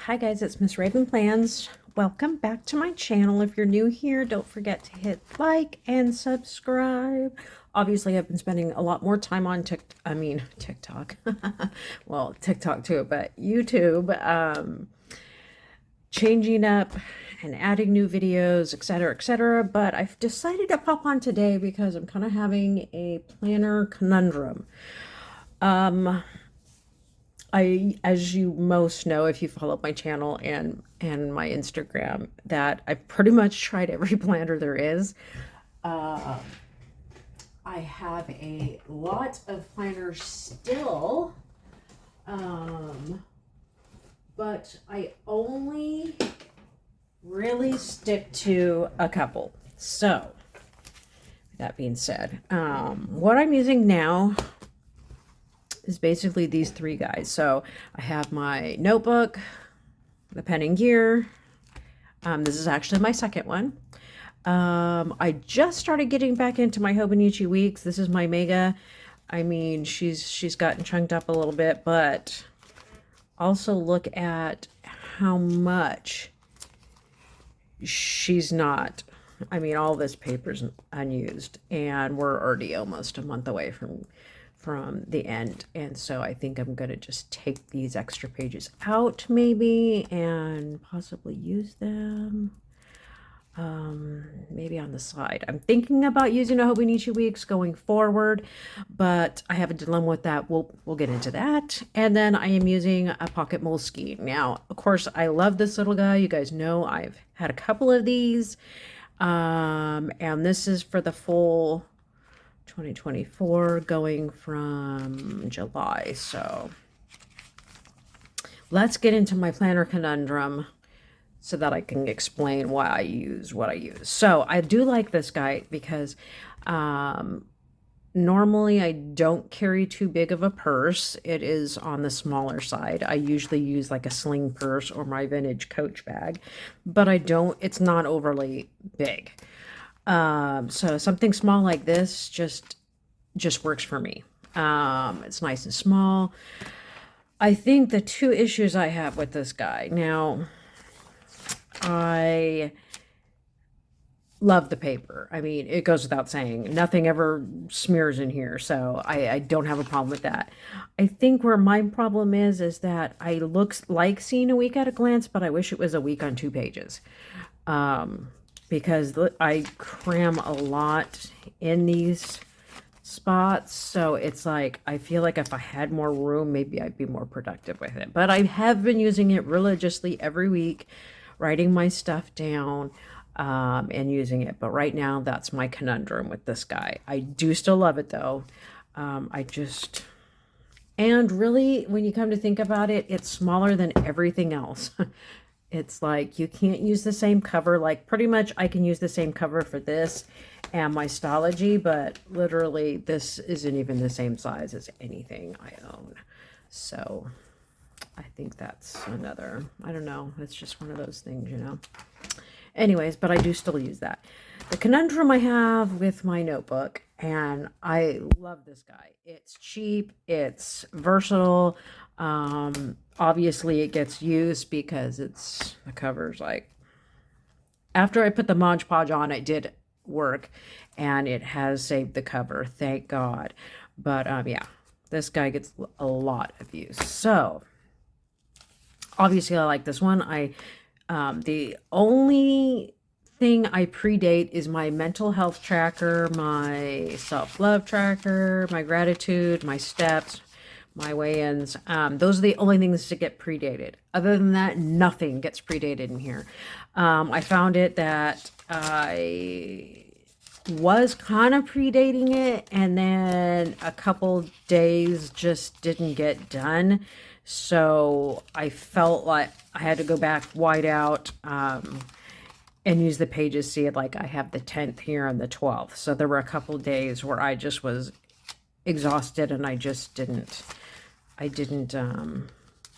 Hi guys, it's Miss Raven Plans. Welcome back to my channel. If you're new here, don't forget to hit like and subscribe. Obviously, I've been spending a lot more time on TikTok. Well, TikTok too, but YouTube, changing up and adding new videos, etc., etc. But I've decided to pop on today because I'm kind of having a planner conundrum. As you most know, if you follow my channel and my Instagram, that I've pretty much tried every planner there is. Uh, I have a lot of planners still, but I only really stick to a couple. So, that being said, what I'm using now is basically these three guys. So I have my notebook, the pen and gear. This is actually my second one. I just started getting back into my Hobonichi weeks. This is my mega. I mean, she's gotten chunked up a little bit, but also look at how much she's not. I mean, all this paper's unused, and we're already almost a month away from the end. And so I think I'm going to just take these extra pages out maybe and possibly use them maybe on the side. I'm thinking about using a Hobonichi Weeks going forward, but I have a dilemma with that. We'll get into that. And then I am using a pocket Moleskine. Now, of course, I love this little guy. You guys know I've had a couple of these. And this is for the full 2024 going from July. So let's get into my planner conundrum so that I can explain why I use what I use. So I do like this guy because normally I don't carry too big of a purse. It is on the smaller side. I usually use like a sling purse or my vintage Coach bag, but it's not overly big. So something small like this just works for me. It's nice and small. I think the two issues I have with this guy, now, I love the paper. I mean, it goes without saying. Nothing ever smears in here, so I don't have a problem with that. I think where my problem is that I look like seeing a week at a glance, but I wish it was a week on 2 pages. Because I cram a lot in these spots, so it's like I feel like if I had more room, maybe I'd be more productive with it. But I have been using it religiously every week, writing my stuff down and using it. But right now, that's my conundrum with this guy. I do still love it though. And really, when you come to think about it, it's smaller than everything else. It's like you can't use the same cover. Like pretty much I can use the same cover for this and my Stology, but literally this isn't even the same size as anything I own. So I think that's another, I don't know, it's just one of those things, you know. Anyways, but I do still use that. The conundrum I have with my notebook, and I love this guy. It's cheap, it's versatile. Obviously it gets used because the cover's like, after I put the Mod Podge on, it did work and it has saved the cover, thank God. But yeah, this guy gets a lot of use. So obviously I like this one. The only thing I predate is my mental health tracker, my self-love tracker, my gratitude, my steps, my weigh-ins. Those are the only things that get predated. Other than that, nothing gets predated in here. I found it that I was kind of predating it, and then a couple days just didn't get done. So I felt like I had to go back white out and use the pages. See it like I have the 10th here and the 12th. So there were a couple days where I just was exhausted and I just didn't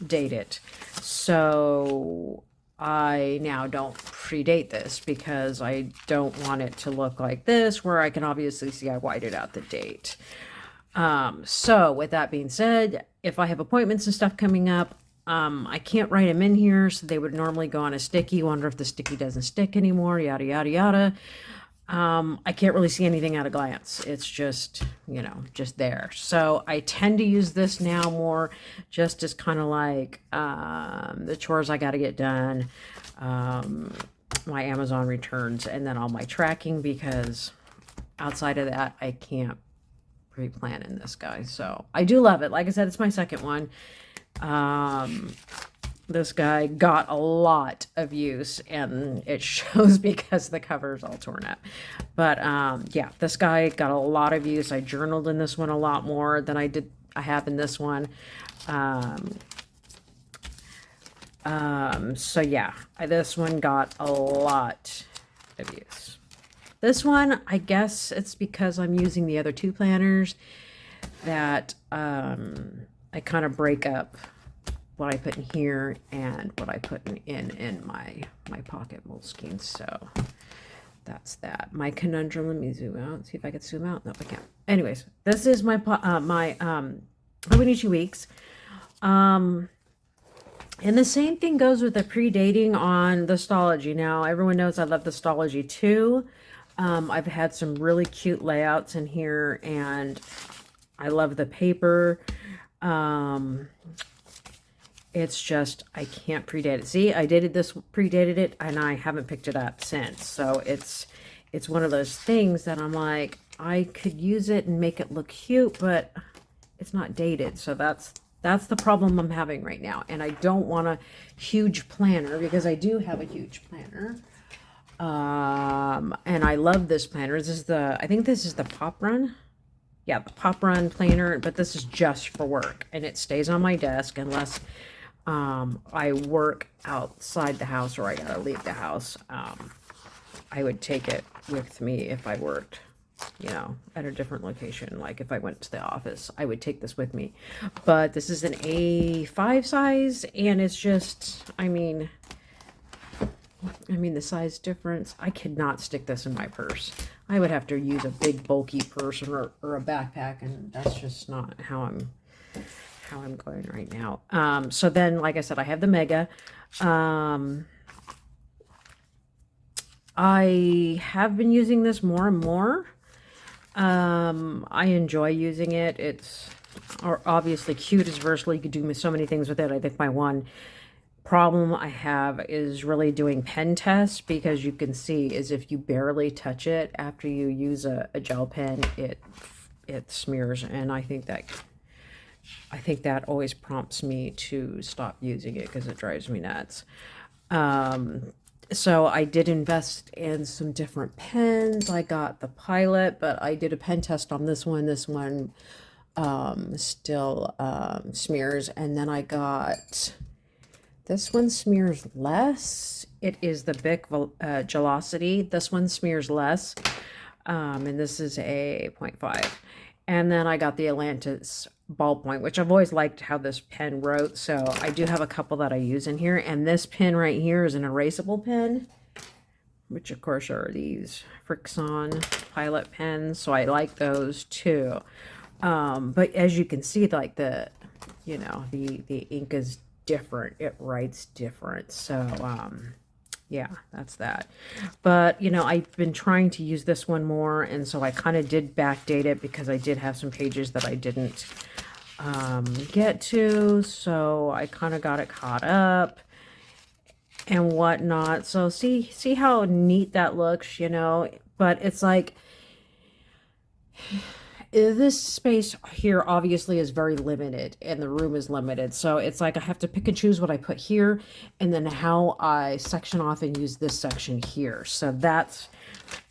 date it. So I now don't predate this because I don't want it to look like this, where I can obviously see I whited out the date. So with that being said, if I have appointments and stuff coming up, I can't write them in here, so they would normally go on a sticky. Wonder if the sticky doesn't stick anymore, yada, yada, yada. I can't really see anything at a glance. It's just, you know, just there. So I tend to use this now more just as kind of like the chores I got to get done, my Amazon returns, and then all my tracking, because outside of that, I can't pre-plan in this guy. So I do love it. Like I said, it's my second one. This guy got a lot of use, and it shows because the cover is all torn up. But yeah, this guy got a lot of use. I journaled in this one a lot more than I have in this one. So yeah, this one got a lot of use. This one, I guess it's because I'm using the other two planners that I kind of break up what I put in here and what I put in my pocket Moleskine. So that's that. My conundrum. Let me zoom out. See if I can zoom out. No, I can't. Anyways, this is my Hobonichi weeks. And the same thing goes with the pre-dating on the Stology. Now, everyone knows I love the Stology too. I've had some really cute layouts in here, and I love the paper. It's just, I can't predate it. See, I predated it, and I haven't picked it up since. So it's one of those things that I'm like, I could use it and make it look cute, but it's not dated. So that's the problem I'm having right now. And I don't want a huge planner, because I do have a huge planner. And I love this planner. This is I think this is the Pop Run. Yeah, the Pop Run planner, but this is just for work, and it stays on my desk unless I work outside the house or I gotta leave the house. I would take it with me if I worked, you know, at a different location. Like if I went to the office, I would take this with me. But this is an A5 size, and it's just, I mean, the size difference. I could not stick this in my purse. I would have to use a big bulky purse or a backpack, and that's just not how I'm going right now. So then, like I said, I have the Mega. I have been using this more and more. I enjoy using it. It's obviously cute, it's versatile. You could do so many things with it. I think my one problem I have is really doing pen tests, because you can see is if you barely touch it after you use a gel pen, it smears, and I think that always prompts me to stop using it because it drives me nuts. So I did invest in some different pens. I got the Pilot, but I did a pen test on this one. This one still smears, and then I got this one smears less. It is the Bic Gelosity. This one smears less, and this is a 0.5. And then I got the Atlantis ballpoint, which I've always liked how this pen wrote. So I do have a couple that I use in here. And this pen right here is an erasable pen, which of course are these Frixon Pilot pens. So I like those too. But as you can see, like the ink is different. It writes different. So, yeah, that's that. But, I've been trying to use this one more, and so I kind of did backdate it because I did have some pages that I didn't get to, so I kind of got it caught up and whatnot. So see how neat that looks, but it's like this space here obviously is very limited, and the room is limited. So it's like I have to pick and choose what I put here, and then how I section off and use this section here. So that's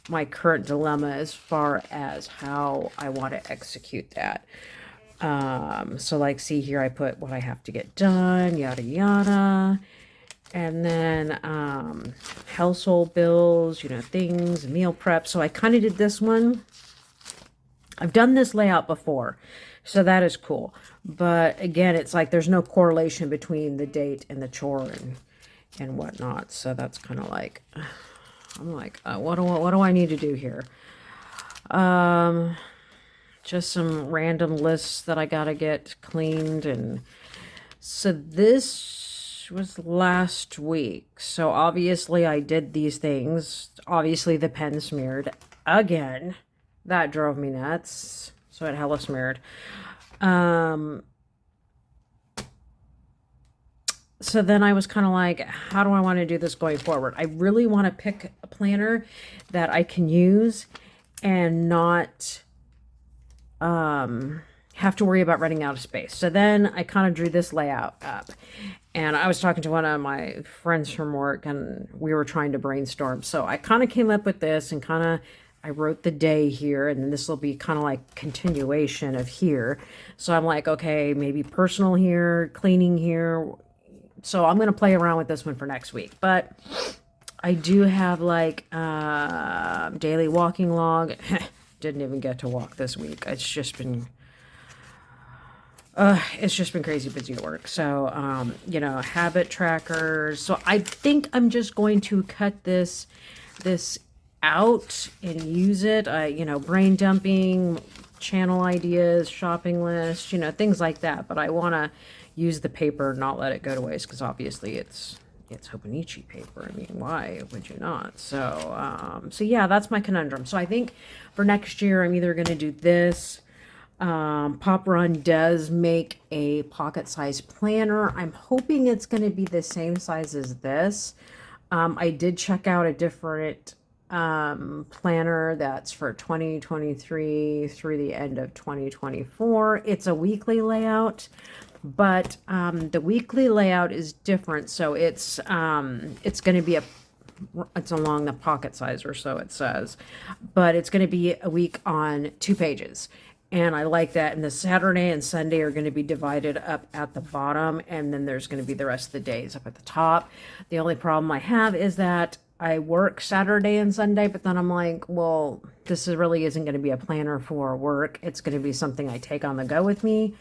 my current dilemma as far as how I want to execute that. So like, see here, I put what I have to get done, yada, yada. And then household bills, things, meal prep. So I kind of did this one. I've done this layout before, so that is cool. But again, it's like there's no correlation between the date and the chore and whatnot. So that's kind of like, I'm like, what do I need to do here? Just some random lists that I gotta get cleaned and So this was last week. So obviously I did these things. Obviously the pen smeared again. That drove me nuts. So it hella smeared. So then I was kind of like, how do I want to do this going forward? I really want to pick a planner that I can use and not have to worry about running out of space. So then I kind of drew this layout up. And I was talking to one of my friends from work, and we were trying to brainstorm. So I kind of came up with this, and kind of I wrote the day here, and then this will be kind of like continuation of here. So I'm like, okay, maybe personal here, cleaning here. So I'm going to play around with this one for next week. But I do have like daily walking log. Didn't even get to walk this week. It's just been crazy busy at work. So, you know, habit trackers. So I think I'm just going to cut this out and use it. You know, brain dumping, channel ideas, shopping list, you know, things like that. But I want to use the paper, not let it go to waste, because obviously it's Hobonichi paper. I mean, why would you not? So, so yeah, that's my conundrum. So I think for next year, I'm either going to do this. Pop Run does make a pocket-sized planner. I'm hoping it's going to be the same size as this. I did check out a different planner that's for 2023 through the end of 2024. It's a weekly layout, but the weekly layout is different. So it's going to be it's along the pocket size, or so it says, but it's going to be a week on 2 pages. And I like that. And the Saturday and Sunday are going to be divided up at the bottom. And then there's going to be the rest of the days up at the top. The only problem I have is that I work Saturday and Sunday, but then I'm like, well, this really isn't going to be a planner for work. It's going to be something I take on the go with me.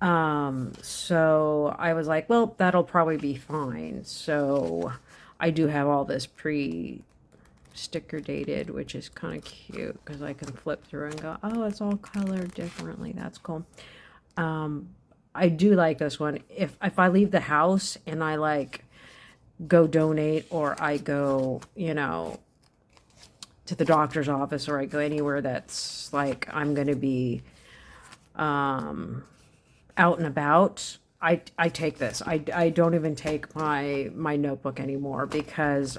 So I was like, well, that'll probably be fine. So I do have all this sticker dated, which is kind of cute because I can flip through and go, oh, it's all colored differently. That's cool. I do like this one. If I leave the house and I like go donate, or I go, you know, to the doctor's office, or I go anywhere that's like I'm going to be out and about, I take this. I don't even take my notebook anymore, because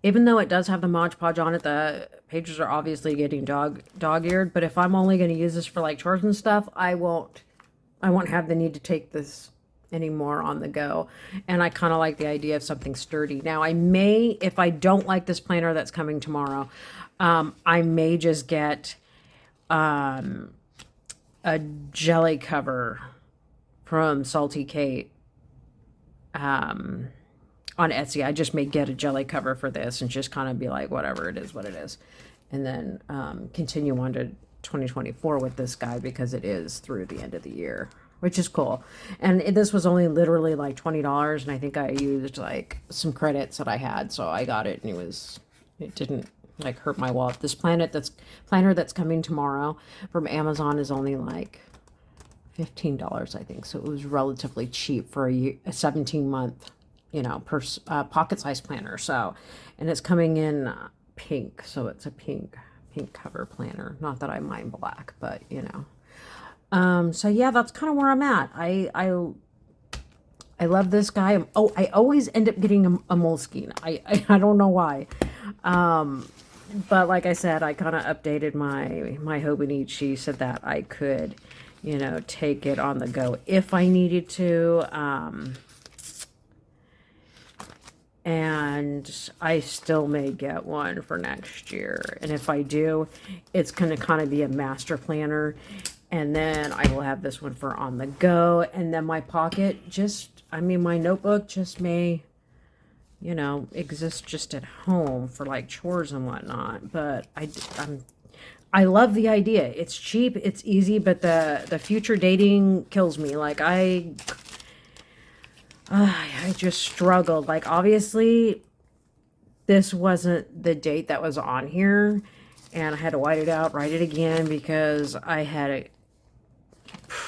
even though it does have the Mod Podge on it, the pages are obviously getting dog-eared. But if I'm only going to use this for like chores and stuff, I won't have the need to take this anymore on the go. And I kind of like the idea of something sturdy. Now I may, if I don't like this planner that's coming tomorrow, I may just get a jelly cover from Salty Kate. On Etsy. I just may get a jelly cover for this and just kind of be like, whatever, it is what it is. And then continue on to 2024 with this guy, because it is through the end of the year, which is cool. And this was only literally like $20, and I think I used like some credits that I had, so I got it, and it didn't like hurt my wallet. This planner that's coming tomorrow from Amazon is only like $15, I think. So it was relatively cheap for a 17-month, you know, per pocket-sized planner. So, and it's coming in pink, so it's a pink cover planner. Not that I mind black, but you know. So yeah, that's kind of where I'm at. I love this guy. Oh, I always end up getting a Moleskine. I don't know why. But like I said, I kind of updated my Hobonichi so that I could, you know, take it on the go if I needed to. And I still may get one for next year. And if I do, it's going to kind of be a master planner. And then I will have this one for on the go. And then my pocket my notebook just may, you know, exist just at home for like chores and whatnot. But I love the idea. It's cheap, it's easy, but the future dating kills me. Like I just struggled. Like, obviously, this wasn't the date that was on here, and I had to white it out, write it again, because I had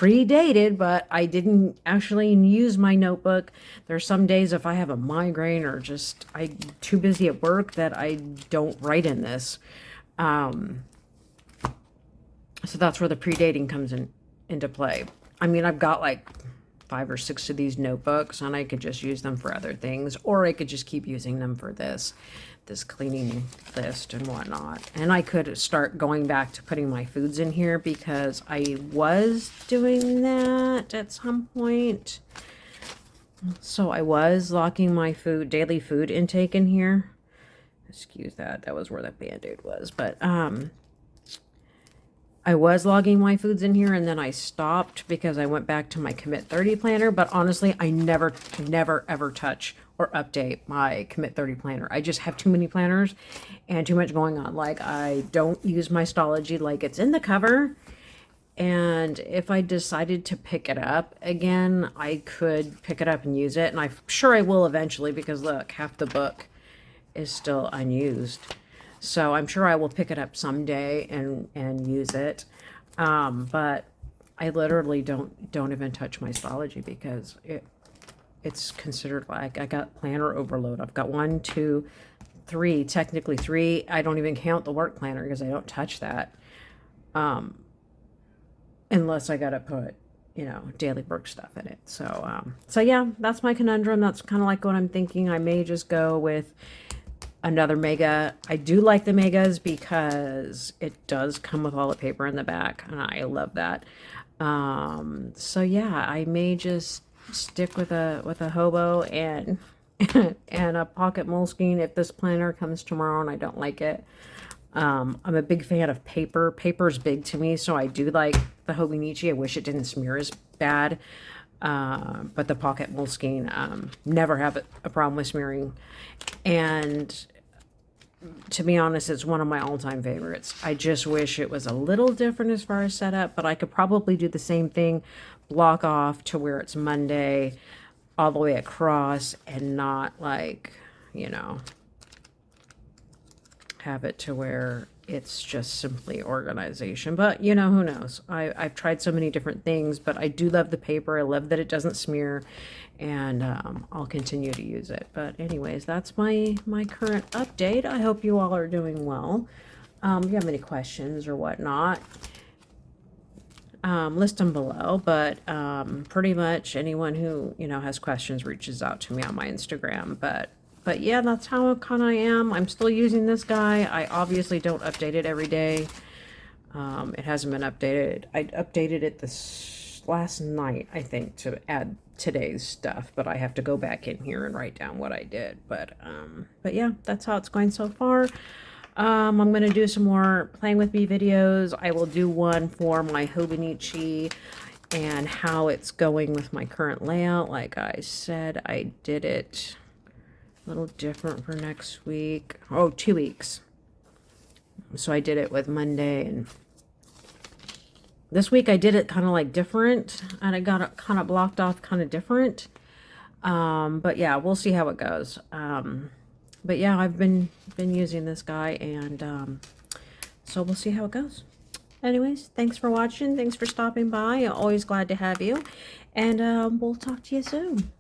predated, but I didn't actually use my notebook. There's some days if I have a migraine or just I'm too busy at work that I don't write in this. So that's where the predating comes into play. I mean, I've got like 5 or 6 of these notebooks, and I could just use them for other things, or I could just keep using them for this cleaning list and whatnot. And I could start going back to putting my foods in here, because I was doing that at some point. So I was locking my daily food intake in here. Excuse that. That was where that Band-Aid was. But I was logging my foods in here, and then I stopped because I went back to my Commit 30 planner. But honestly, I never, ever touch or update my Commit 30 planner. I just have too many planners and too much going on. Like, I don't use my Stology like it's in the cover. And if I decided to pick it up again, I could pick it up and use it. And I'm sure I will eventually, because look, half the book is still unused. So I'm sure I will pick it up someday and use it. But I literally don't even touch my Stology, because it's considered like I got planner overload. I've got 1, 2, 3, technically 3. I don't even count the work planner because I don't touch that. Unless I got to put, daily work stuff in it. So yeah, that's my conundrum. That's kind of like what I'm thinking. I may just go with another mega. I do like the megas because it does come with all the paper in the back, and I love that. So yeah, I may just stick with a hobo and and a pocket Moleskine if this planner comes tomorrow and I don't like it. I'm a big fan of paper. Paper is big to me, so I do like the Hobonichi. I wish it didn't smear as bad. But the pocket Moleskine, never have a problem with smearing. And to be honest, it's one of my all-time favorites. I just wish it was a little different as far as setup, but I could probably do the same thing, block off to where it's Monday all the way across, and not like, have it to where it's just simply organization. But who knows? I've tried so many different things, but I do love the paper. I love that it doesn't smear, and I'll continue to use it. But anyways, that's my current update. I hope you all are doing well. If you have any questions or whatnot, list them below. But pretty much anyone who has questions reaches out to me on my Instagram. But yeah, that's how kind of I am. I'm still using this guy. I obviously don't update it every day. It hasn't been updated. I updated it this last night, I think, to add today's stuff. But I have to go back in here and write down what I did. But yeah, that's how it's going so far. I'm going to do some more playing with me videos. I will do one for my Hobonichi and how it's going with my current layout. Like I said, I did it a little different for next week. Oh, 2 weeks. So I did it with Monday, and this week I did it kind of like different, and I got it kind of blocked off kind of different. But yeah, we'll see how it goes. But yeah, I've been using this guy, and so we'll see how it goes. Anyways, thanks for watching. Thanks for stopping by. I'm always glad to have you, and we'll talk to you soon.